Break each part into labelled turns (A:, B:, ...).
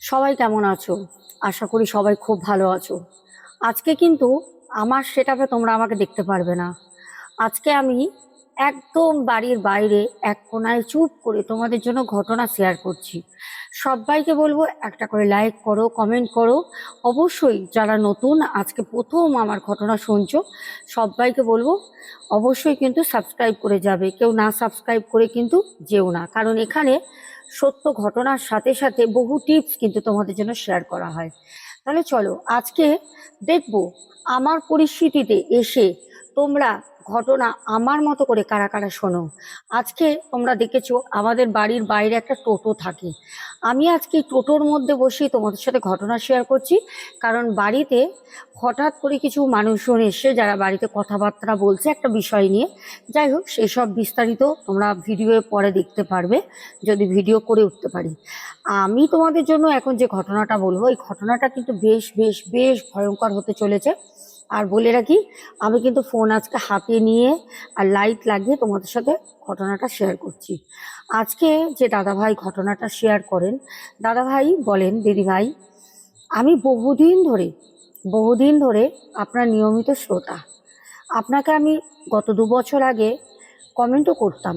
A: সবাই কেমন আছো? আশা করি সবাই খুব ভালো আছো। আজকে কিন্তু আমার সেটআপে তোমরা আমাকে দেখতে পারবে না। আজকে আমি একদম বাড়ির বাইরে এক কোনায় চুপ করে তোমাদের জন্য ঘটনা শেয়ার করছি। সবাইকে বলবো একটা করে লাইক করো, কমেন্ট করো। অবশ্যই যারা নতুন আজকে প্রথম আমার ঘটনা শুনছো, সবাইকে বলবো অবশ্যই কিন্তু সাবস্ক্রাইব করে যাবে। কেউ না সাবস্ক্রাইব করে কিন্তু যেও না, কারণ এখানে সত্য ঘটনার সাথে সাথে বহু টিপস কিন্তু তোমাদের জন্য শেয়ার করা হয়। তাহলে চলো আজকে দেখবো আমার পরিস্থিতিতে এসে তোমরা ঘটনা আমার মতো করে কারা কারা শোনো। আজকে তোমরা দেখেছো আমাদের বাড়ির বাইরে একটা টোটো থাকে। আমি আজকে এই টোটোর মধ্যে বসেই তোমাদের সাথে ঘটনা শেয়ার করছি, কারণ বাড়িতে হঠাৎ করে কিছু মানুষজন এসে যারা বাড়িতে কথাবার্তা বলছে একটা বিষয় নিয়ে। যাই হোক, সেসব বিস্তারিত তোমরা ভিডিওয়ে পরে দেখতে পারবে যদি ভিডিও করে উঠতে পারি। আমি তোমাদের জন্য এখন যে ঘটনাটা বলবো, এই ঘটনাটা কিন্তু বেশ বেশ বেশ ভয়ঙ্কর হতে চলেছে। আর বলে রাখি, আমি কিন্তু ফোন আজকে হাতে নিয়ে আর লাইট লাগিয়ে তোমাদের সাথে ঘটনাটা শেয়ার করছি। আজকে যে দাদাভাই ঘটনাটা শেয়ার করেন, দাদাভাই বলেন, দিদিভাই আমি বহুদিন ধরে আপনার নিয়মিত শ্রোতা। আপনাকে আমি গত 2 বছর আগে কমেন্টও করতাম।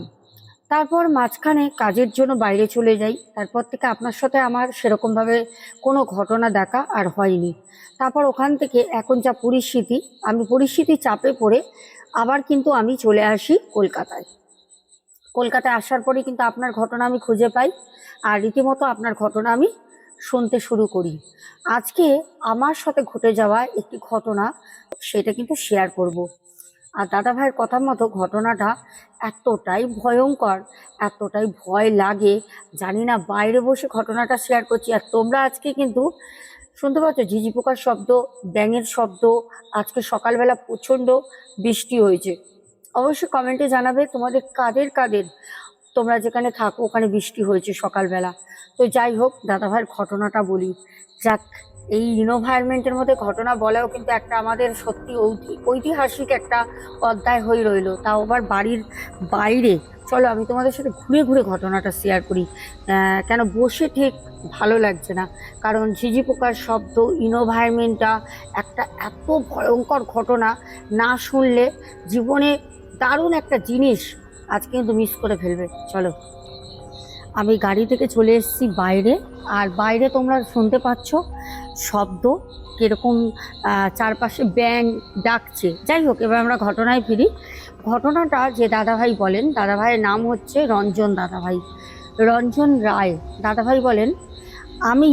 A: তারপর মাঝখানে কাজের জন্য বাইরে চলে যাই, তারপর থেকে আপনার সাথে আমার সেরকমভাবে কোনো ঘটনা দেখা আর হয়নি। তারপর ওখান থেকে এখন যা পরিস্থিতি, আমি পরিস্থিতির চাপে পড়ে আবার কিন্তু আমি চলে আসি কলকাতায়। কলকাতায় আসার পরে কিন্তু আপনার ঘটনা আমি খুঁজে পাই, আর রীতিমতো আপনার ঘটনা আমি শুনতে শুরু করি। আজকে আমার সাথে ঘটে যাওয়া একটি ঘটনা, সেটা কিন্তু শেয়ার করব। আর দাদা ভাইয়ের কথা মতো ঘটনাটা এতটাই ভয়ঙ্কর, এতটাই ভয় লাগে, জানি না বাইরে বসে ঘটনাটা শেয়ার করছি আর তোমরা আজকে কিন্তু শুনতে পাচ্ছ ঝিঝি পোকার শব্দ, ব্যাঙের শব্দ। আজকে সকালবেলা প্রচণ্ড বৃষ্টি হয়েছে। অবশ্যই কমেন্টে জানাবে তোমাদের কাদের কাদের, তোমরা যেখানে থাকো ওখানে বৃষ্টি হয়েছে সকালবেলা। তো যাই হোক, দাদা ভাইয়ের ঘটনাটা বলি। যাক, এই এনভায়রনমেন্টের মধ্যে ঘটনা বলাও কিন্তু একটা আমাদের সত্যি ঐতিহাসিক একটা অধ্যায় হয়ে রইলো, তাও আবার বাড়ির বাইরে। চলো আমি তোমাদের সাথে ঘুরে ঘুরে ঘটনাটা শেয়ার করি। কেন বসে ঠিক ভালো লাগছে না, কারণ ঝিঝি পোকার শব্দ, এনভায়রনমেন্টটা একটা এত ভয়ঙ্কর ঘটনা, না শুনলে জীবনে দারুণ একটা জিনিস আজকে কিন্তু মিস করে ফেলবে। চলো, আমি গাড়ি থেকে চলে এসেছি বাইরে, আর বাইরে তোমরা শুনতে পাচ্ছ শব্দ কিরকম, চারপাশে ব্যাঙ ডাকছে। যাই হোক, এবার আমরা ঘটনায় ফিরি। ঘটনাটা যে দাদাভাই বলেন, দাদাভাইয়ের নাম হচ্ছে রঞ্জন দাদাভাই, রঞ্জন রায়। দাদাভাই বলেন, আমি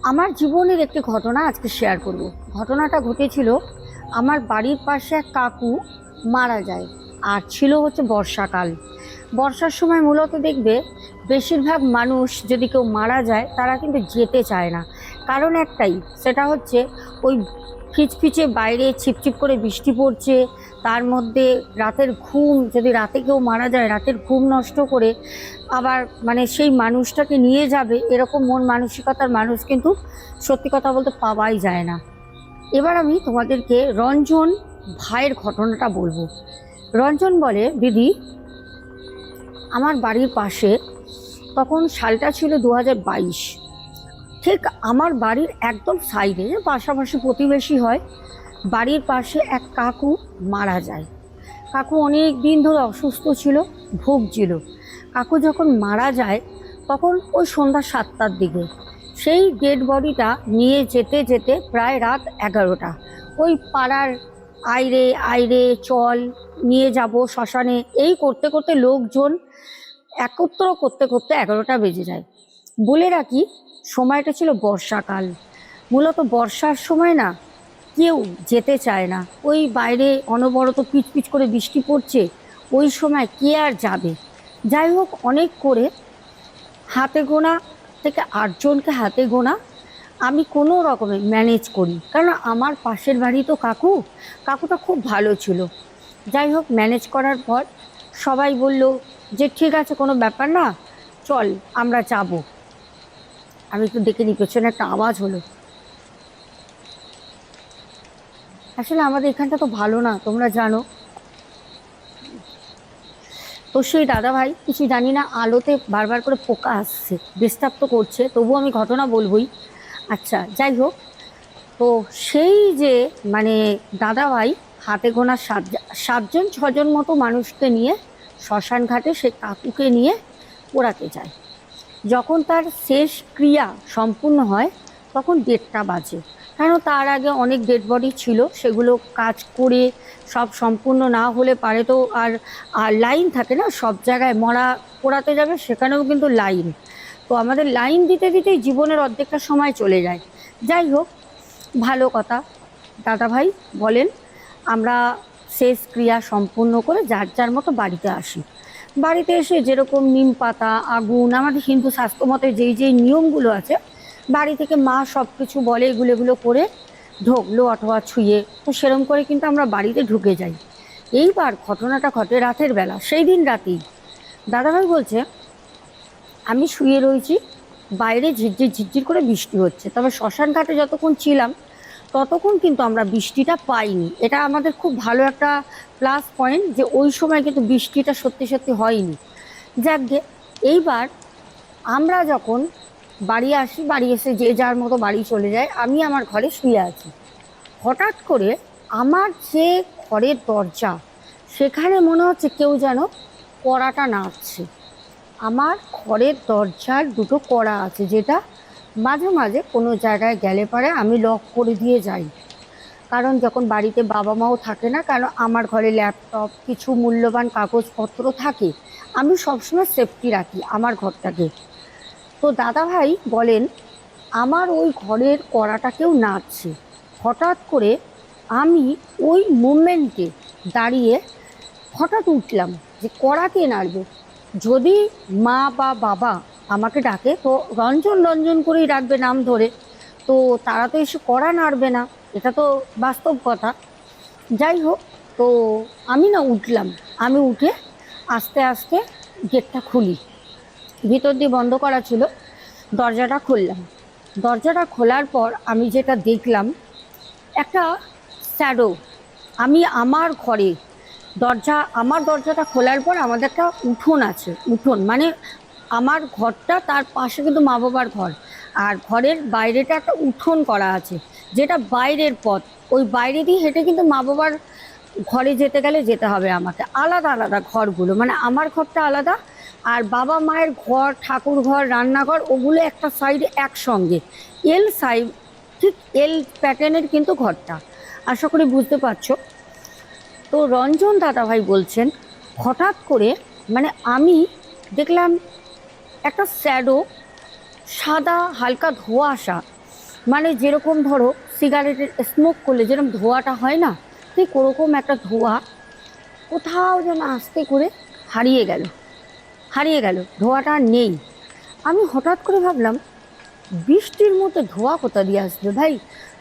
A: আমার জীবনের একটি ঘটনা আজকে শেয়ার করব। ঘটনাটা ঘটেছিল, আমার বাড়ির পাশে এক কাকু মারা যায়, আর ছিল হচ্ছে বর্ষাকাল। বর্ষার সময় মূলত দেখবে বেশিরভাগ মানুষ যদি কেউ মারা যায় তারা কিন্তু যেতে চায় না, কারণ একটাই, সেটা হচ্ছে ওই ফিচফিচে বাইরে ছিপছিপ করে বৃষ্টি পড়ছে, তার মধ্যে রাতের ঘুম, যদি রাতে কেউ মারা যায় রাতের ঘুম নষ্ট করে আবার মানে সেই মানুষটাকে নিয়ে যাবে, এরকম মন মানসিকতার মানুষ কিন্তু সত্যি কথা বলতে পাওয়াই যায় না। এবার আমি তোমাদেরকে রঞ্জন ভাইয়ের ঘটনাটা বলবো। রঞ্জন বলে, দিদি আমার বাড়ির পাশে, তখন সালটা ছিল 2022, ঠিক আমার বাড়ির একদম সাইডে, পাশাপাশি প্রতিবেশী হয়, বাড়ির পাশে এক কাকু মারা যায়। কাকু অনেক দিন ধরে অসুস্থ ছিল, ভুগছিল। কাকু যখন মারা যায় তখন ওই সন্ধ্যা 7টার দিকে সেই ডেড বডিটা নিয়ে যেতে যেতে প্রায় রাত 11টা। ওই পাড়ার আইরে আইরে চল, নিয়ে যাব শ্মশানে, এই করতে করতে লোকজন একত্র করতে করতে 11টা বেজে যায়। বলে রাখি, সময়টা ছিল বর্ষাকাল। মূলত বর্ষার সময় না কেউ যেতে চায় না, ওই বাইরে অনবরত পিচপিচ করে বৃষ্টি পড়ছে, ওই সময় কে আর যাবে। যাই হোক, অনেক করে হাতে গোনা থেকে 8জনকে হাতে গোনা আমি কোনো রকমে ম্যানেজ করি, কারণ আমার পাশের বাড়ি তো কাকুটা খুব ভালো ছিল। যাই হোক, ম্যানেজ করার পর সবাই বলল যে ঠিক আছে, কোনো ব্যাপার না, চল আমরা যাব। আমি একটু দেখে নিই, পেছনে একটা আওয়াজ হলো। আসলে আমাদের এখানটা তো ভালো না, তোমরা জানো। তো সেই দাদাভাই কিছু জানি না, আলোতে বারবার করে পোকা আসছে, ডিস্টার্ব তো করছে, তবুও আমি ঘটনা বলবই। আচ্ছা, যাই হোক। তো সেই যে মানে দাদাভাই হাতে গোনা সাতজন ছজন মতো মানুষকে নিয়ে শ্মশান ঘাটে সে কাকুকে নিয়ে পোড়াতে যায়। যখন তার শেষ ক্রিয়া সম্পূর্ণ হয় তখন 1:30 বাজে। কেন, তার আগে অনেক ডেড বডি ছিল, সেগুলো কাজ করে সব সম্পূর্ণ না হলে পারে তো আর লাইন থাকে না, সব জায়গায় মরা পোড়াতে যাবে সেখানেও কিন্তু লাইন। তো আমাদের লাইন দিতে দিতেই জীবনের অর্ধেকটা সময় চলে যায়। যাই হোক, ভালো কথা। দাদাভাই বলেন, আমরা শেষ ক্রিয়া সম্পূর্ণ করে যার যার মতো বাড়িতে আসি। বাড়িতে এসে যেরকম নিম পাতা, আগুন, আমাদের হিন্দু শাস্ত্র মতে যেই যেই নিয়মগুলো আছে, বাড়ি থেকে মা সব কিছু বলে এগুলো এগুলো করে ঢোকলো অথবা ছুঁয়ে, তো সেরকম করে কিন্তু আমরা বাড়িতে ঢুকে যাই। এইবার ঘটনাটা ঘটে রাতের বেলা, সেই দিন রাতেই। দাদাভাই বলছে, আমি শুয়ে রয়েছি, বাইরে ঝিরঝির ঝিরঝির করে বৃষ্টি হচ্ছে, তবে শ্মশান ঘাটে যতক্ষণ ছিলাম ততক্ষণ কিন্তু আমরা বৃষ্টিটা পাইনি। এটা আমাদের খুব ভালো একটা প্লাস পয়েন্ট যে ওই সময় কিন্তু বৃষ্টিটা সত্যি সত্যি হয়নি। যাকগে, এইবার আমরা যখন বাড়ি আসি, বাড়ি এসে যে যার মতো বাড়ি চলে যায়, আমি আমার ঘরে শুয়ে আছি। হঠাৎ করে আমার যে ঘরের দরজা, সেখানে মনে হচ্ছে কেউ যেন কড়াটা নাড়ছে। আমার ঘরের দরজার দুটো কড়া আছে, যেটা মাঝে মাঝে কোনো জায়গায় গেলে পরে আমি লক করে দিয়ে যাই। কারণ যখন বাড়িতে বাবা মাও থাকে না, কারণ আমার ঘরে ল্যাপটপ, কিছু মূল্যবান কাগজপত্র থাকে, আমি সবসময় সেফটি রাখি আমার ঘরটাকে। তো দাদাভাই বলেন, আমার ওই ঘরের কড়াটা কেউ নাড়ছে। হঠাৎ করে আমি ওই মুভমেন্টে দাঁড়িয়ে হঠাৎ উঠলাম যে কড়া কে নাড়বে। যদি মা বা বাবা আমাকে ডাকে তো রঞ্জন রঞ্জন করেই ডাকবে নাম ধরে, তো তারা তো এসে কড়া নাড়বে না, এটা তো বাস্তব কথা। যাই হোক, তো আমি না উঠলাম, আমি উঠে আস্তে আস্তে গেটটা খুলি, ভিতর দিয়ে বন্ধ করা ছিল, দরজাটা খুললাম। দরজাটা খোলার পর আমি যেটা দেখলাম, একটা শ্যাডো। আমি আমার ঘরে আমার দরজাটা খোলার পর আমাদের একটা উঠোন আছে, উঠোন মানে আমার ঘরটা, তার পাশে কিন্তু মা বাবার ঘর, আর ঘরের বাইরেটা একটা উঠোন করা আছে, যেটা বাইরের পথ। ওই বাইরে দিয়ে হেঁটে কিন্তু মা বাবার ঘরে যেতে গেলে যেতে হবে আমাকে। আলাদা আলাদা ঘরগুলো, মানে আমার ঘরটা আলাদা, আর বাবা মায়ের ঘর, ঠাকুর ঘর, রান্নাঘর, ওগুলো একটা সাইডে একসঙ্গে। এল সাইড, ঠিক এল প্যাটার্নের কিন্তু ঘরটা। আশা করি বুঝতে পারছো। তো রঞ্জন দাদাভাই বলছেন, হঠাৎ করে মানে আমি দেখলাম একটা শ্যাডো, সাদা হালকা ধোঁয়াশা, মানে যেরকম ধরো সিগারেটের স্মোক করলে যেরকম ধোঁয়াটা হয় না, ঠিক ওরকম একটা ধোঁয়া কোথাও যেন আস্তে করে হারিয়ে গেল। ধোঁয়াটা আর নেই। আমি হঠাৎ করে ভাবলাম, বৃষ্টির মধ্যে ধোঁয়া কোথা দিয়ে আসবে ভাই?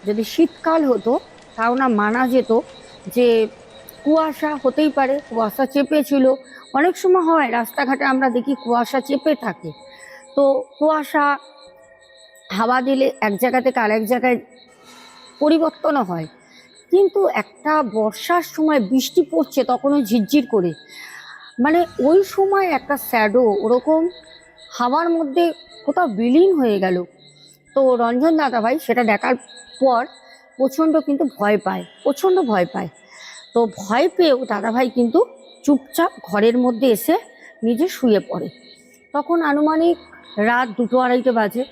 A: যদি শীতকাল হতো তাও না মানা যেত, যে কুয়াশা হতেই পারে, কুয়াশা চেপেছিল। অনেক সময় হয় রাস্তাঘাটে আমরা দেখি কুয়াশা চেপে থাকে, তো কুয়াশা হাওয়া দিলে এক জায়গা থেকে আরেক জায়গায় পরিবর্তনও হয়। কিন্তু একটা বর্ষার সময় বৃষ্টি পড়ছে তখনও ঝিরঝির করে, মানে ওই সময় একটা শ্যাডো ওরকম হাওয়ার মধ্যে কোথাও বিলীন হয়ে গেল। তো রঞ্জন দাদাভাই সেটা দেখার পর প্রচণ্ড কিন্তু ভয় পায়। তো ভয় পেয়েও দাদাভাই কিন্তু চুপচাপ ঘরের মধ্যে এসে নিজে শুয়ে পড়ে। তখন আনুমানিক রাত 2-2:30 বাজে।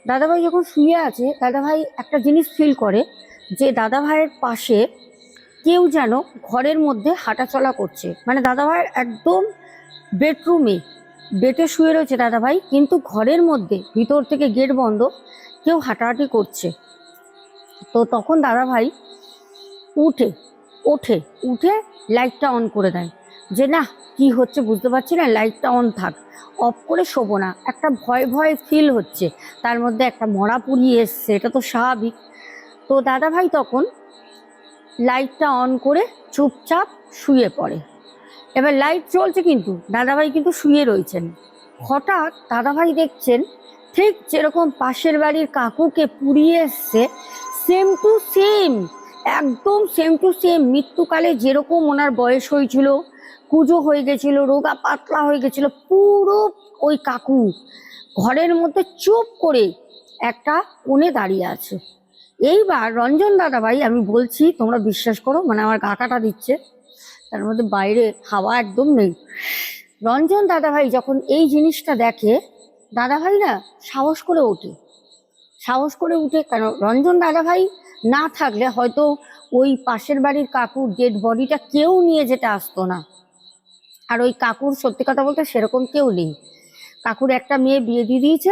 A: দাদাভাই যখন শুয়ে আছে, দাদাভাই একটা জিনিস ফিল করে যে দাদাভাইয়ের পাশে কেউ যেন ঘরের মধ্যে হাঁটাচলা করছে। মানে দাদাভাইয়ের একদম বেডরুমে বেডে শুয়ে রয়েছে দাদাভাই, কিন্তু ঘরের মধ্যে ভিতর থেকে গেট বন্ধ, কেউ হাঁটাহাঁটি করছে। তো তখন দাদাভাই উঠে ওঠে উঠে লাইটটা অন করে দেয়, যে না কি হচ্ছে বুঝতে পারছি না, লাইটটা অন থাক, অফ করে শোবো না। একটা ভয় ভয় ফিল হচ্ছে, তার মধ্যে একটা মরা পুড়িয়ে এসছে, এটা তো স্বাভাবিক। তো দাদাভাই তখন লাইটটা অন করে চুপচাপ শুয়ে পড়ে। এবার লাইট চলছে কিন্তু দাদাভাই কিন্তু শুয়ে রয়েছেন। হঠাৎ দাদাভাই দেখছেন, ঠিক যেরকম পাশের বাড়ির কাকুকে পুড়িয়ে এসছে, সেম টু সেম, একদম সেম টু সেম, মৃত্যুকালে যেরকম ওনার বয়স হয়েছিল, কুঁজো হয়ে গেছিল, রোগা পাতলা হয়ে গেছিল পুরো। ওই কাকু ঘরের মধ্যে চুপ করে একটা কোণে দাঁড়িয়ে আছে। এইবার রঞ্জন দাদা ভাই, আমি বলছি তোমরা বিশ্বাস করো, মানে আমার গা কাটা দিচ্ছে, তার মধ্যে বাইরে হাওয়া একদম নেই। রঞ্জন দাদা ভাই যখন এই জিনিসটা দেখে, দাদা ভাই না সাহস করে ওঠে। সাহস করে উঠে, কেন রঞ্জন দাদা ভাই না থাকলে হয়তো ওই পাশের বাড়ির কাকুর ডেড বডিটা কেউ নিয়ে যেতে আসতো না। আর ওই কাকুর সত্যি কথা বলতে সেরকম কেউ নেই। কাকুর একটা মেয়ে বিয়ে দিয়ে দিয়েছে,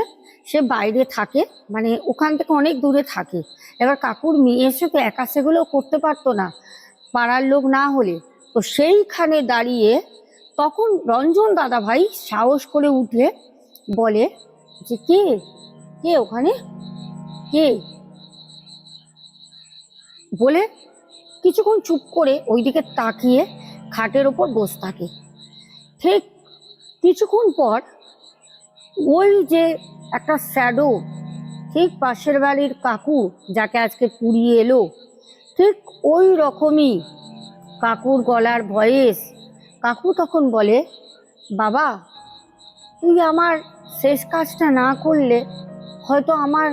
A: সে বাইরে থাকে, মানে ওখান থেকে অনেক দূরে থাকে। এবার কাকুর মেয়ে এসে তো একা সেগুলো করতে পারতো না, পাড়ার লোক না হলে। তো সেইখানে দাঁড়িয়ে তখন রঞ্জন দাদা ভাই সাহস করে উঠে বলে যে, কে কে ওখানে, কে? বলে কিছুক্ষণ চুপ করে ওইদিকে তাকিয়ে খাটের ওপর বসে থাকে। ঠিক কিছুক্ষণ পর ওই যে একটা শ্যাডো, ঠিক পাশের বাড়ির কাকু যাকে আজকে পুড়িয়ে এলো, ঠিক ওই রকমই কাকুর গলার ভয়েস। কাকু তখন বলে, বাবা তুই আমার শেষ কাজটা না করলে হয়তো আমার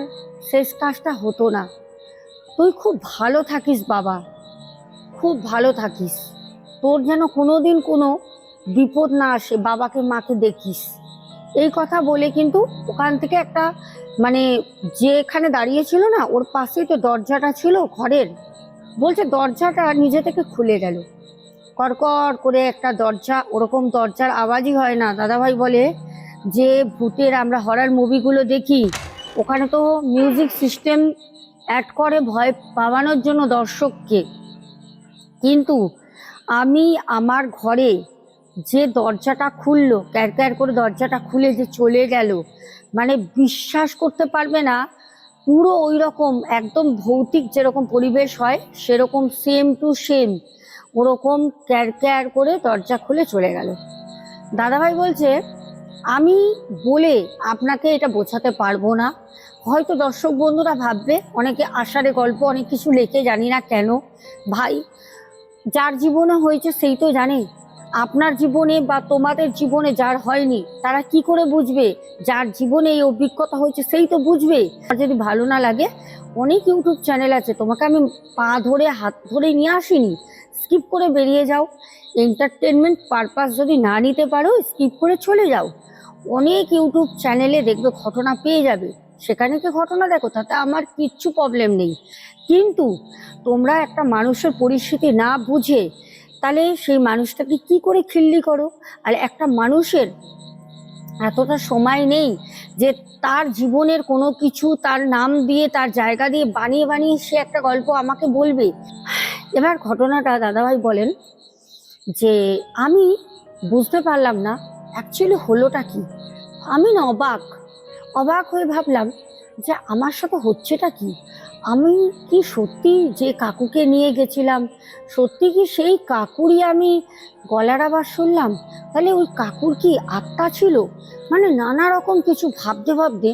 A: শেষ কাজটা হতো না। তুই খুব ভালো থাকিস বাবা, খুব ভালো থাকিস, তোর যেন কোনোদিন কোনো বিপদ না আসে, বাবাকে মাকে দেখিস। এই কথা বলে কিন্তু ওখান থেকে একটা, মানে যেখানে দাঁড়িয়ে ছিল না ওর পাশেই তো দরজাটা ছিল ঘরের, বলছে দরজাটা নিজে থেকে খুলে গেল। কড়কড় করে একটা দরজা, ওরকম দরজার আওয়াজই হয় না। দাদাভাই বলে যে ভূতের আমরা হরর মুভিগুলো দেখি, ওখানে তো মিউজিক সিস্টেম অ্যাড করে ভয় পাওয়ানোর জন্য দর্শককে, কিন্তু আমি আমার ঘরে যে দরজাটা খুললো, ক্যার ক্যার করে দরজাটা খুলে যে চলে গেল, মানে বিশ্বাস করতে পারবে না, পুরো ওই রকম একদম ভৌতিক যেরকম পরিবেশ হয় সেরকম সেম টু সেম ওরকম ক্যার ক্যার করে দরজা খুলে চলে গেল। দাদাভাই বলছে, আমি বলে আপনাকে এটা বোঝাতে পারবো না। হয়তো দর্শক বন্ধুরা ভাববে অনেকে আষাঢ়ে গল্প অনেক কিছু লেখে, জানি না কেন ভাই, যার জীবনে হয়েছে সেই তো জানে। আপনার জীবনে বা তোমাদের জীবনে যার হয়নি তারা কি করে বুঝবে? যার জীবনে এই অভিজ্ঞতা হয়েছে সেই তো বুঝবে। আর যদি ভালো না লাগে, অনেক ইউটিউব চ্যানেল আছে, তোমাকে আমি পা ধরে হাত ধরে নিয়ে আসিনি, স্কিপ করে বেরিয়ে যাও। এন্টারটেনমেন্ট পারপাস যদি না নিতে পারো স্কিপ করে চলে যাও। অনেক ইউটিউব চ্যানেলে দেখবে ঘটনা পেয়ে যাবে, সেখানে কি ঘটনা দেখো, তাতে আমার কিচ্ছু প্রবলেম নেই। কিন্তু তোমরা একটা মানুষের পরিস্থিতি না বুঝে তাহলে সেই মানুষটাকে কি করে খিল্লি করো? আর একটা মানুষের এতটা সময় নেই যে তার জীবনের কোনো কিছু তার নাম দিয়ে তার জায়গা দিয়ে বানিয়ে বানিয়ে সে একটা গল্প আমাকে বলবে। এবার ঘটনাটা দাদাভাই বলেন যে আমি বুঝতে পারলাম না অ্যাকচুয়ালি হলোটা কি। আমি না অবাক অবাক হয়ে ভাবলাম যে আমার সাথে হচ্ছেটা কি। আমি কি সত্যি যে কাকুকে নিয়ে গেছিলাম, সত্যি কি সেই কাকুরই আমি গলার আওয়াজ শুনলাম? তাহলে ওই কাকুর কি আত্মা ছিল? মানে নানা রকম কিছু ভাবতে ভাবতে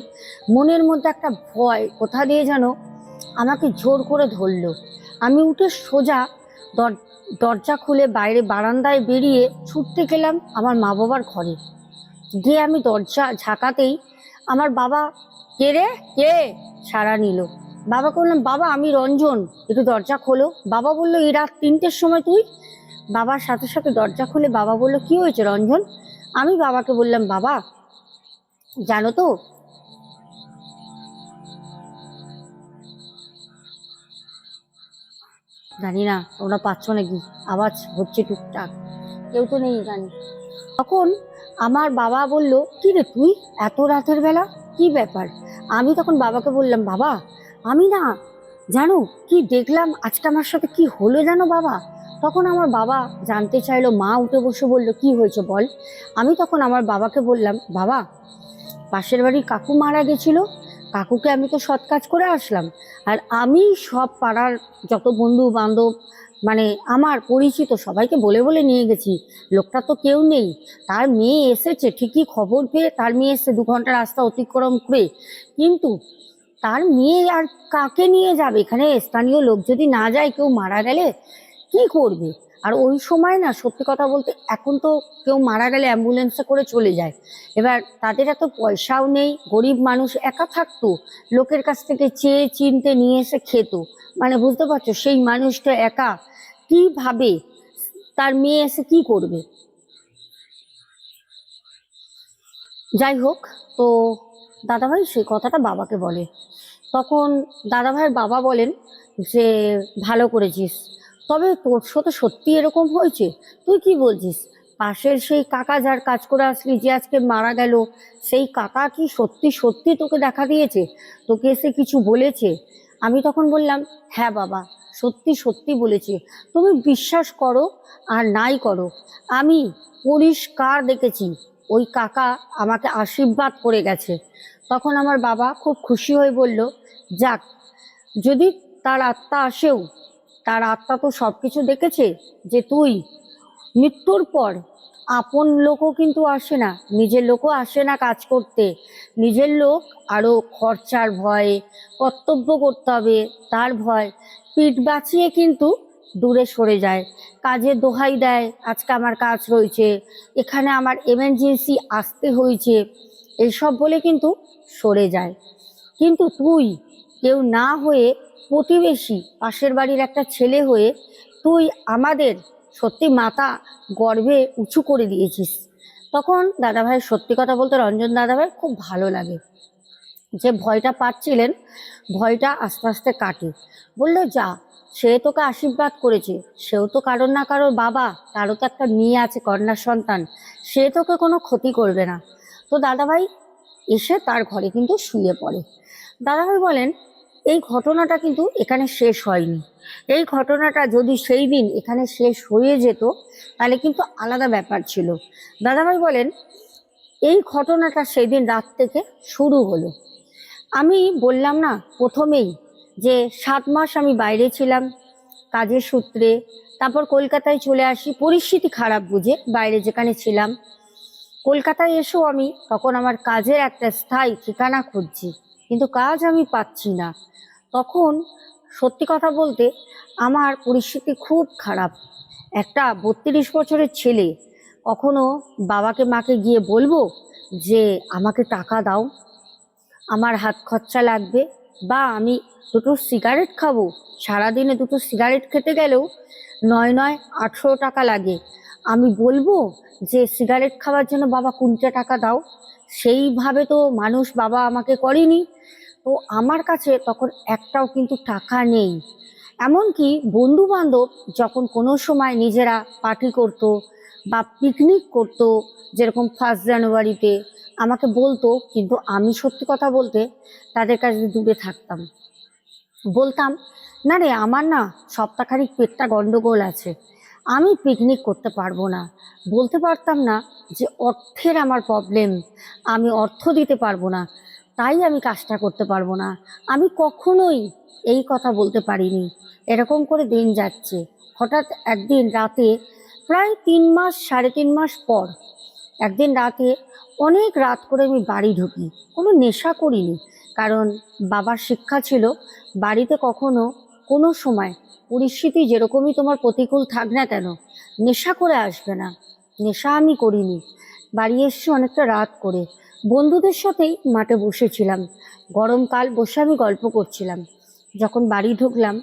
A: মনের মধ্যে একটা ভয় কোথা দিয়ে যেন আমাকে জোর করে ধরলো। আমি উঠে সোজা দরজা খুলে বাইরে বারান্দায় বেরিয়ে ছুটতে গেলাম আমার মা বাবার ঘরে। গিয়ে আমি দরজা ঝাঁকাতেই আমার বাবা, কে রে কে, সাড়া নিল। বাবাকে বললাম, বাবা আমি রঞ্জন, একটু দরজা খোলো। বাবা বললো, এই রাত 3টের সময় তুই? বাবার সাথে সাথে দরজা খুলে বাবা বললো, কি হয়েছে রঞ্জন? আমি বাবাকে বললাম, বাবা জানো তো জানি না তোমরা পাচ্ছ নাকি, আওয়াজ হচ্ছে টুকটাক, কেউ তো নেই জানি। তখন আমার বাবা বলল, কি রে তুই এত রাতের বেলা, কি ব্যাপার? আমি তখন বাবাকে বললাম, বাবা আমি না জানো কি দেখলাম আজকে, আমার সাথে কি হলো জানো বাবা? তখন আমার বাবা জানতে চাইলো, মা উঠে বসে বলল, কি হয়েছে বল। আমি তখন আমার বাবাকে বললাম, বাবা পাশের বাড়ির কাকু মারা গেছিল, কাকুকে আমি তো সৎ কাজ করে আসলাম, আর আমি সব পাড়ার যত বন্ধু বান্ধব, মানে আমার পরিচিত সবাইকে বলে বলে নিয়ে গেছি, লোকটা তো কেউ নেই। তার মেয়ে এসেছে ঠিকই, খবর পেয়ে তার মেয়ে এসে 2 ঘন্টা রাস্তা অতিক্রম করে, কিন্তু তার মেয়ে আর কাকে নিয়ে যাবে? এখানে স্থানীয় লোক যদি না যায়, কেউ মারা গেলে কি করবে? আর ওই সময় না, সত্যি কথা বলতে, এখন তো কেউ মারা গেলে অ্যাম্বুলেন্সে করে চলে যায়। এবার তাদের এত পয়সাও নেই, গরিব মানুষ একা থাকতো, লোকের কাছ থেকে চেয়ে চিনতে নিয়ে এসে খেত। মানে বুঝতে পারছো, সেই মানুষটা একা কিভাবে, তার মেয়ে এসে কি করবে। যাই হোক, তো দাদাভাই সেই কথাটা বাবাকে বলে। তখন দাদাভাইয়ের বাবা বলেন যে ভালো করেছিস, তবে তোর সাথে সত্যি এরকম হয়েছে? তুই কি বলছিস? পাশের সেই কাকা যার কাজ করে আসলি, যে আজকে মারা গেল, সেই কাকা কি সত্যি সত্যি তোকে দেখা দিয়েছে? তোকে এসে কিছু বলেছে? আমি তখন বললাম, হ্যাঁ বাবা, সত্যি সত্যি বলেছে। তুমি বিশ্বাস করো আর নাই করো, আমি পরিষ্কার দেখেছি ওই কাকা আমাকে আশীর্বাদ করে গেছে। তখন আমার বাবা খুব খুশি হয়ে বলল, যাক, যদি তার আত্মা আসেও, তার আত্মা তো সব কিছু দেখেছে, যে তুই মৃত্যুর পর আপন লোকও কিন্তু আসে না, নিজের লোকও আসে না কাজ করতে। নিজের লোক আরো খরচার ভয়ে, কর্তব্য করতে হবে তার ভয়, পিঠ বাঁচিয়ে কিন্তু দূরে সরে যায়। কাজের দোহাই দেয়, আজকে আমার কাজ রয়েছে, এখানে আমার এমার্জেন্সি আসতে হয়েছে, এইসব বলে কিন্তু সরে যায়। কিন্তু তুই কেউ না হয়ে, প্রতিবেশী পাশের বাড়ির একটা ছেলে হয়ে, তুই আমাদের সত্যি মাথা গর্বে উঁচু করে দিয়েছিস। তখন দাদাভাই, সত্যি কথা বলতে রঞ্জন দাদাভাই খুব ভালো লাগে, যে ভয়টা পাচ্ছিলেন, ভয়টা আস্তে আস্তে কাটে। বললো, যা, সে তোকে আশীর্বাদ করেছে, সেও তো কারোর না কারোর বাবা, তারও তো একটা মেয়ে আছে, কন্যা সন্তান, সে তোকে কোনো ক্ষতি করবে না। তো দাদাভাই এসে তার ঘরে কিন্তু শুয়ে পড়ে। দাদাভাই বলেন, এই ঘটনাটা কিন্তু এখানে শেষ হয়নি। এই ঘটনাটা যদি সেই দিন এখানে শেষ হয়ে যেত, তাহলে কিন্তু আলাদা ব্যাপার ছিল। দাদাভাই বলেন, এই ঘটনাটা সেই দিন রাত থেকে শুরু হলো। আমি বললাম না প্রথমেই, যে 7 মাস আমি বাইরে ছিলাম কাজের সূত্রে, তারপর কলকাতায় চলে আসি পরিস্থিতি খারাপ বুঝে, বাইরে যেখানে ছিলাম। কলকাতায় এসেও আমি তখন আমার কাজের একটা স্থায়ী ঠিকানা খুঁজছি, কিন্তু কাজ আমি পাচ্ছি না। তখন সত্যি কথা বলতে আমার পরিস্থিতি খুব খারাপ। একটা 32 বছরের ছেলে কখনো বাবাকে মাকে গিয়ে বলবো যে আমাকে টাকা দাও, আমার হাত খরচা লাগবে, বা আমি দুটো সিগারেট খাবো? সারাদিনে দুটো সিগারেট খেতে গেলেও 9 9 18 টাকা লাগে। আমি বলবো যে সিগারেট খাওয়ার জন্য বাবা 20টা টাকা দাও? সেইভাবে তো মানুষ বাবা আমাকে করেনি। তো আমার কাছে তখন একটাও কিন্তু টাকা নেই। এমনকি বন্ধু বান্ধব যখন কোনো সময় নিজেরা পার্টি করতো বা পিকনিক করতো, যেরকম 1 জানুয়ারিতে আমাকে বলতো, কিন্তু আমি সত্যি কথা বলতে তাদের কাছে দূরে থাকতাম। বলতাম, না রে, আমার না সপ্তাহখানিক পেটটা গন্ডগোল আছে, আমি পিকনিক করতে পারবো না। বলতে পারতাম না যে অর্থের আমার প্রবলেম, আমি অর্থ দিতে পারবো না, তাই আমি কাজটা করতে পারবো না। আমি কখনোই এই কথা বলতে পারিনি। এরকম করে দিন যাচ্ছে। হঠাৎ একদিন রাতে, প্রায় 3 মাস 3.5 মাস পর, একদিন রাতে অনেক রাত করে আমি বাড়ি ঢুকি। কোনো নেশা করিনি, কারণ বাবার শিক্ষা ছিল বাড়িতে কখনো কোনো সময় পরিস্থিতি যেরকমই তোমার প্রতিকূল থাক না কেন, নেশা করে আসবে না। নেশা আমি করিনি। বাড়ি এসছি অনেকটা রাত করে, বন্ধুদের সাথেই মাঠে বসেছিলাম, গরমকাল, বসে আমি গল্প করছিলাম। যখন বাড়ি ঢুকলাম,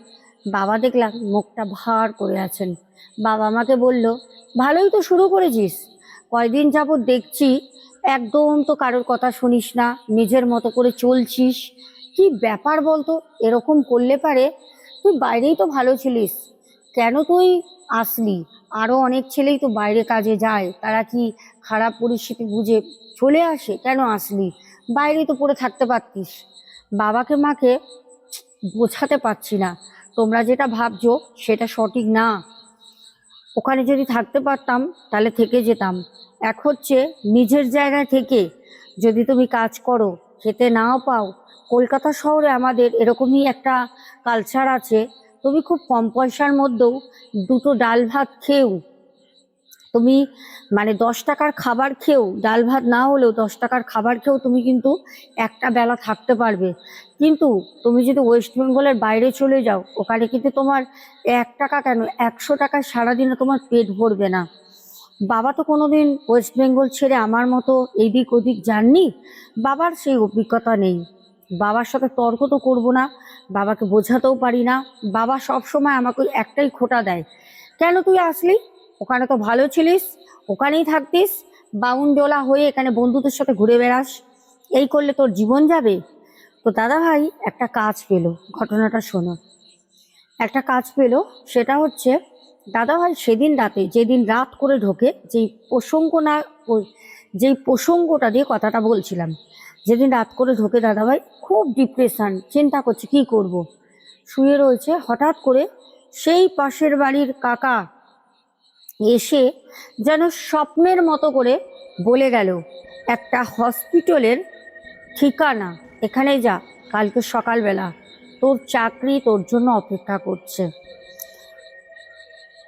A: বাবা দেখলাম মুখটা ভার করে আছেন। বাবা আমাকে বলল, ভালোই তো শুরু করেছিস, কয়দিন যাবৎ দেখছি একদম তো কারোর কথা শুনিস না, নিজের মতো করে চলছিস, কি ব্যাপার বলতো? এরকম করলে পারে? তুই বাইরেই তো ভালো ছিলিস, কেন তুই আসলি? আরো অনেক ছেলেই তো বাইরে কাজে যায়, তারা কি খারাপ পরিস্থিতি বুঝে চলে আসে? কেন আসলি? বাইরেই তো পড়ে থাকতে পারতিস। বাবাকে মাকে বোঝাতে পারছি না, তোমরা যেটা ভাবছো সেটা সঠিক না। ওখানে যদি থাকতে পারতাম তাহলে থেকে যেতাম। এক হচ্ছে নিজের জায়গায় থেকে যদি তুমি কাজ করো, খেতে নাও পাও, কলকাতা শহরে আমাদের এরকমই একটা কালচার আছে, তুমি খুব কম পয়সার মধ্যেও দুটো ডাল ভাত খেয়েও তুমি মানে 10 টাকার খাবার খেয়েও, ডাল ভাত না হলেও 10 টাকার খাবার খেয়েও তুমি কিন্তু একটা বেলা থাকতে পারবে। কিন্তু তুমি যদি ওয়েস্ট বেঙ্গলের বাইরে চলে যাও, ওখানে কিন্তু তোমার 1 টাকা কেন 100 টাকায় সারাদিনে তোমার পেট ভরবে না। বাবা তো কোনোদিন ওয়েস্ট বেঙ্গল ছেড়ে আমার মতো এইদিক ওদিক যাননি, বাবার সেই অভিজ্ঞতা নেই। বাবার সাথে তর্ক তো করবো না, বাবাকে বোঝাতেও পারি না। বাবা সব সময় আমাকে একটাই খোঁটা দেয়, কেন তুই আসলি? ওখানে তো ভালো ছিলিস, ওখানেই থাকতিস, বাউন্ডোলা হয়ে এখানে বন্ধুদের সাথে ঘুরে বেড়াস, এই করলে তোর জীবন যাবে। তো দাদা ভাই একটা কাজ পেলো, ঘটনাটা শোনো। একটা কাজ পেলো, সেটা হচ্ছে দাদা ভাই সেদিন রাতে, যেদিন রাত করে ঢোকে, যেই প্রসঙ্গটা দিয়ে কথাটা বলছিলাম, যেদিন রাত করে ঢোকে দাদা ভাই খুব ডিপ্রেশন, চিন্তা করছে কি করব। শুয়ে রয়েছে, হঠাৎ করে সেই পাশের বাড়ির কাকা এসে যেন স্বপ্নের মতো করে বলে গেল, একটা হসপিটালের ঠিকানা, এখানে যা, কালকে সকালবেলা তোর চাকরি তোর জন্য অপেক্ষা করছে।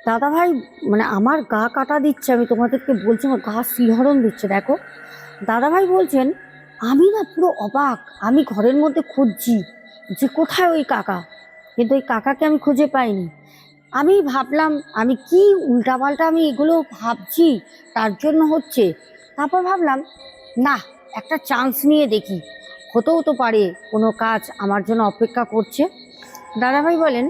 A: দাদা ভাই মানে আমার গা কাটা দিচ্ছে, আমি তোমাদেরকে বলছি, আমার গা শিহরণ দিচ্ছে। দেখো দাদা ভাই বলছেন, আমি না পুরো অবাক, আমি ঘরের মধ্যে খুঁজছি যে কোথায় ওই কাকা, কিন্তু ওই কাকাকে আমি খুঁজে পাইনি। আমি ভাবলাম আমি কি উল্টাপাল্টা আমি এগুলো ভাবছি, তার জন্য হচ্ছে। তারপর ভাবলাম না, একটা চান্স নিয়ে দেখি, হতেও তো পারে কোনো কাজ আমার জন্য অপেক্ষা করছে। দাদাভাই বলেন,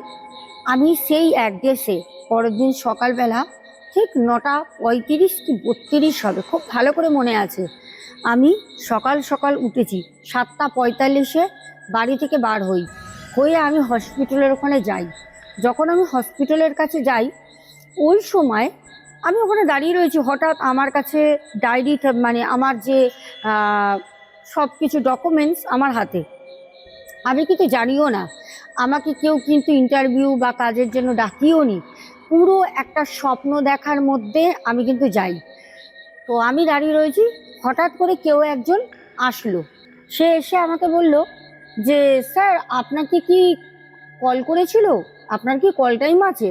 A: আমি সেই অ্যাড্রেসে পরের দিন সকালবেলা ঠিক 9:35 কি 32 হবে, খুব ভালো করে মনে আছে। আমি সকাল সকাল উঠেছি, 7:45-এ বাড়ি থেকে বার হয়ে আমি হসপিটালের ওখানে যাই। যখন আমি হসপিটালের কাছে যাই, ওই সময় আমি ওখানে দাঁড়িয়ে রয়েছি, হঠাৎ আমার কাছে ডায়েরি, মানে আমার যে সব কিছু ডকুমেন্টস আমার হাতে, আমি কিন্তু জানিও না, আমাকে কেউ কিন্তু ইন্টারভিউ বা কাজের জন্য ডাকিও নি। পুরো একটা স্বপ্ন দেখার মধ্যে আমি কিন্তু যাই। তো আমি দাঁড়িয়ে রয়েছি, হঠাৎ করে কেউ একজন আসলো। সে এসে আমাকে বলল যে, স্যার আপনাকে কি কল করেছিল, আপনার কি কল টাইম আছে?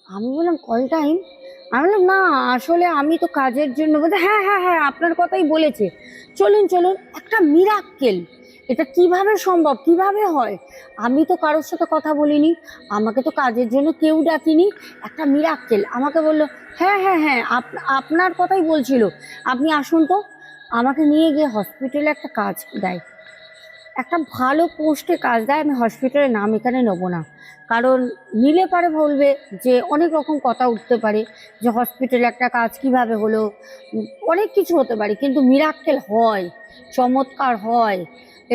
A: আমি বললাম কল টাইম? আমি বললাম না, আসলে আমি তো কাজের জন্য। বলতে হ্যাঁ হ্যাঁ হ্যাঁ, আপনার কথাই বলেছে, চলুন চলুন। একটা মিরাক্কেল, এটা কিভাবে সম্ভব, কিভাবে হয়? আমি তো কারোর সাথে কথা বলিনি, আমাকে তো কাজের জন্য কেউ ডাকিনি, একটা মিরাক্কেল। আমাকে বলল হ্যাঁ হ্যাঁ হ্যাঁ, আপনার কথাই বলছিল, আপনি আসুন তো। আমাকে নিয়ে গিয়ে হসপিটালে একটা কাজ দেয়, একটা ভালো পোস্টে কাজ দেয়। আমি হসপিটালের নাম এখানে নেব না, কারণ নিলে পারে বলবে যে অনেক রকম কথা উঠতে পারে, যে হসপিটালে একটা কাজ কিভাবে হলো, অনেক কিছু হতে পারে। কিন্তু মিরাক্কেল হয়, চমৎকার হয়,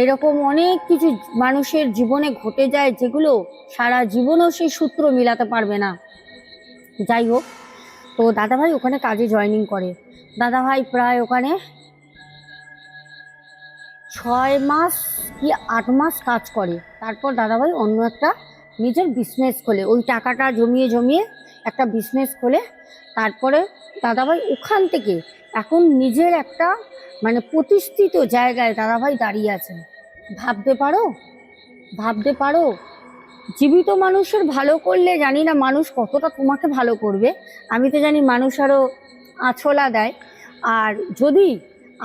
A: এরকম অনেক কিছু মানুষের জীবনে ঘটে যায়, যেগুলো সারা জীবনেও সেই সূত্র মিলাতে পারবে না। যাই হোক, তো দাদাভাই ওখানে কাজে জয়েনিং করে। দাদাভাই প্রায় ওখানে 6 মাস কি 8 মাস কাজ করে। তারপর দাদাভাই অন্য একটা নিজের বিজনেস খোলে, ওই টাকাটা জমিয়ে জমিয়ে একটা বিজনেস খোলে। তারপরে দাদাভাই ওখান থেকে এখন নিজের একটা মানে প্রতিষ্ঠিত জায়গায় দাদাভাই দাঁড়িয়ে আছেন। ভাবতে পারো, ভাবতে পারো, জীবিত মানুষের ভালো করলে জানি না মানুষ কতটা তোমাকে ভালো করবে, আমি তো জানি মানুষ আরও আছলা দেয়। আর যদি,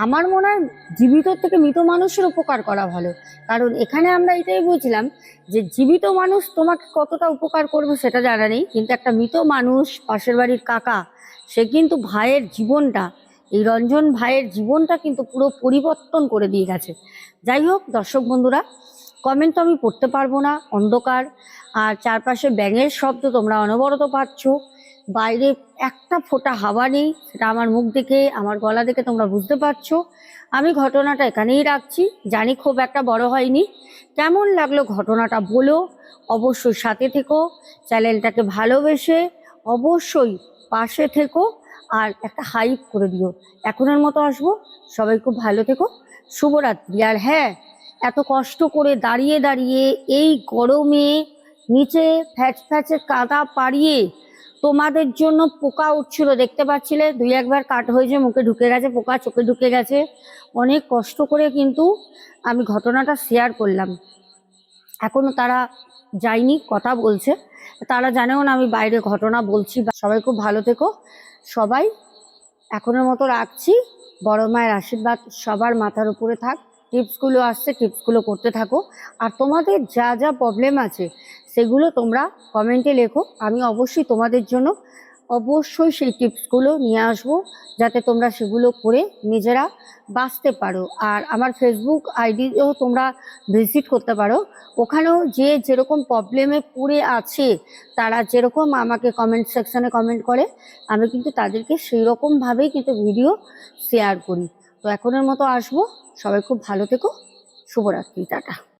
A: আমার মনে হয় জীবিত থেকে মৃত মানুষের উপকার করা ভালো। কারণ এখানে আমরা এটাই বুঝলাম যে জীবিত মানুষ তোমাকে কতটা উপকার করবে সেটা জানা নেই, কিন্তু একটা মৃত মানুষ, পাশের বাড়ির কাকা, সে কিন্তু ভাইয়ের জীবনটা, এই রঞ্জন ভাইয়ের জীবনটা কিন্তু পুরো পরিবর্তন করে দিয়ে গেছে। যাই হোক দর্শক বন্ধুরা, কমেন্ট তো আমি পড়তে পারবো না, অন্ধকার, আর চারপাশে ব্যাঙের শব্দ তোমরা অনবরত পাচ্ছ, বাইরে একটা ফোঁটা হাওয়া নেই, সেটা আমার মুখ দেখে, আমার গলা দেখে তোমরা বুঝতে পারছো। আমি ঘটনাটা এখানেই রাখছি, জানি খুব একটা বড় হয়নি। কেমন লাগলো ঘটনাটা বলো, অবশ্যই সাথে থেকো, চ্যানেলটাকে ভালোবেসে অবশ্যই পাশে থেকো, আর একটা হাইপ করে দিও। এখনের মতো আসবো, সবাই খুব ভালো থেকো, শুভরাত্রি। আর হ্যাঁ, এত কষ্ট করে দাঁড়িয়ে দাঁড়িয়ে এই গরমে নিচে ফ্যাচ ফ্যাচে কাদা পাড়িয়ে তোমাদের জন্য পোকা উঠছিল, দেখতে পাচ্ছিলে, 2-1 বার কাট হয়েছে, মুখে ঢুকে গেছে পোকা, চোখে ঢুকে গেছে, অনেক কষ্ট করে কিন্তু আমি ঘটনাটা শেয়ার করলাম। এখনো তারা যায়নি, কথা বলছে, তারা জানেও না আমি বাইরে ঘটনা বলছি। সবাই খুব ভালো থেকো, সবাই এখনের মতো রাখছি। বড় মায়ের আশীর্বাদ সবার মাথার উপরে থাক। টিপসগুলো আসছে, টিপসগুলো করতে থাকো। আর তোমাদের যা যা প্রবলেম আছে সেগুলো তোমরা কমেন্টে লেখো, আমি অবশ্যই তোমাদের জন্য অবশ্যই সেই টিপসগুলো নিয়ে আসবো, যাতে তোমরা সেগুলো করে নিজেরা বাঁচতে পারো। আর আমার ফেসবুক আইডিও তোমরা ভিজিট করতে পারো। ওখানেও যে যেরকম প্রবলেমে পড়ে আছে, তারা যেরকম আমাকে কমেন্ট সেকশনে কমেন্ট করে, আমি কিন্তু তাদেরকে সেই রকমভাবেই কিন্তু ভিডিও শেয়ার করি। তো এখনের মতো আসবো। সবাই খুব ভালো থেকো। শুভরাত্রি, টাটা।